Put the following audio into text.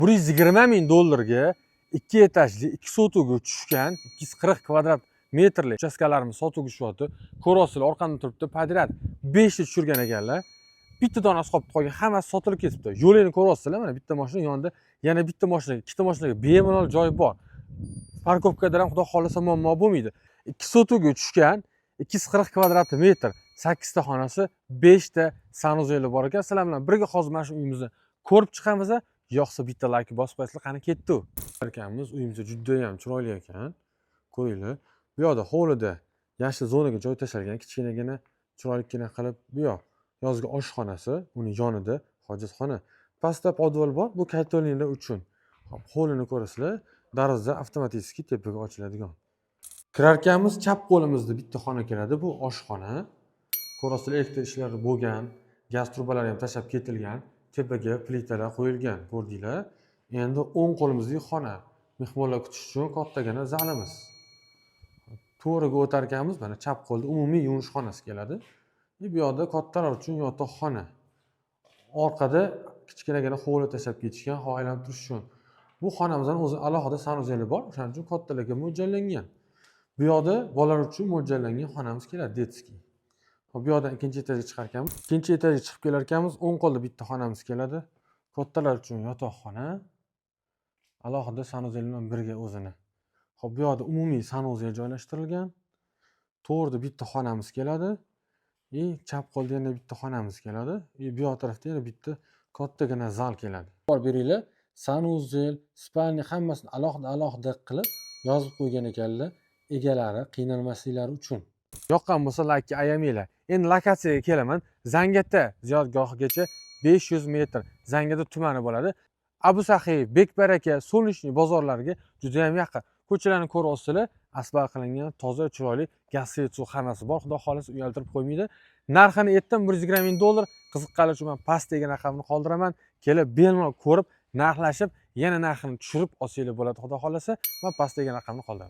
$120,000 ga 2 etajli 2 sotuvga tushgan 240 kvadrat metrli uchastkalarimiz sotuvga tushyapti. Ko'rasizlar, orqamda turibdi. Podrяд 5 ta tushirgan ekanlar. Bitta donasi qolib qolgan, hammasi sotilib ketibdi. Yo'lini ko'rasizlar, mana bitta mashina yonida, yana bitta mashina, ikkita mashinaga bemalol joy bor. Parkovkada ham xudo xolasa muammo bo'lmaydi. 2 sotuvga tushgan 240 kvadrat metr, 8 ta xonasi, 5 ta sanuzeli bor ekan. Sizlar bilan birga hozir mana shu uyimizni ko'rib chiqamiz. Yoqsa bitta like bosib qo'ysizlar, qani ketdi. Ekanmiz, uyimiz juda ham chiroyli ekan. Ko'ringlar. Bu yoqda hovlida yashil zonaga joy tashalgan, kichkinagina chiroylikgina qilib, bu yoq yozgi oshxonasi, uning yonida hojatxona. Pastda podval bor, bu kartonlar uchun. Hop, hovlini ko'rasizlar, daraza avtomatik tepaga ochiladigan. Kirarkanmiz chap qo'limizda bitta xona keladi, bu oshxona. Ko'rasizlar, elektr ishlari bo'lgan, gaz trubalari ham tashlab ketilgan, tepaga plitalar qo'yilgan, ko'rdinglar. Endi o'ng qo'limizdagi xona, mehmonlar kutish uchun kattagina zalimiz. To'g'riga o'tarkanmiz, mana chap qo'lda umumiy yuvinish xonasi keladi. Bu yoqda kattalar uchun yotoqxona. Orqada kichkinagina hovli tashlab ketishgan, havo aylanib turish uchun. Bu xonamizdan o'zi alohida sanuzeli bor, o'shaning uchun kattalarga mo'ljallangan. Bu yoqda bolalar uchun mo'ljallangan xonamiz keladi, detskiy. Bu yoqdan ikkinchi etajga chiqar ekanmiz. Ikkinchi etajga chiqib kelar ekanmiz, o'ng qo'lda bitta xonamiz keladi. Kattalar uchun yotoqxona. Alohida sanuzel bilan birga o'zini. Xo'p, bu yoqda umumiy sanuzel joylashtirilgan. To'g'rida bitta xonamiz keladi. Chap qo'lda yana bitta xonamiz keladi. Bu yoq tarafda yana bitta kattagina zal keladi. Bor beringlar, sanuzel, spalni hammasini alohida qilib yozib qo'ygan ekanlar, egalari qiynalmasliklari uchun. Yoqqan bo'lsa like ayamanglar. Endi lokatsiyaga kelaman. Zangiota ziyoratgohigacha 500 metr. Zangiota tumani bo'ladi. Abu Saxiy, Bekbaraka, Solnechniy bozorlariga juda ham yaqin. Ko'chalarni ko'ryapsizlar, asfalt qilingan, toza, chiroyli, gaz svet suv hammasi bor. Xudo xolasa uyaltirib qo'ymaydi. Narxini aytdim, $120,000. Qiziqqanlar uchun men pastdagi raqamni qoldiraman. Kelib bemalol ko'rib, narxlashib, yana narxini tushirib olsanglar bo'ladi. Xudo xolasa, men pastdagi raqamni qoldiraman.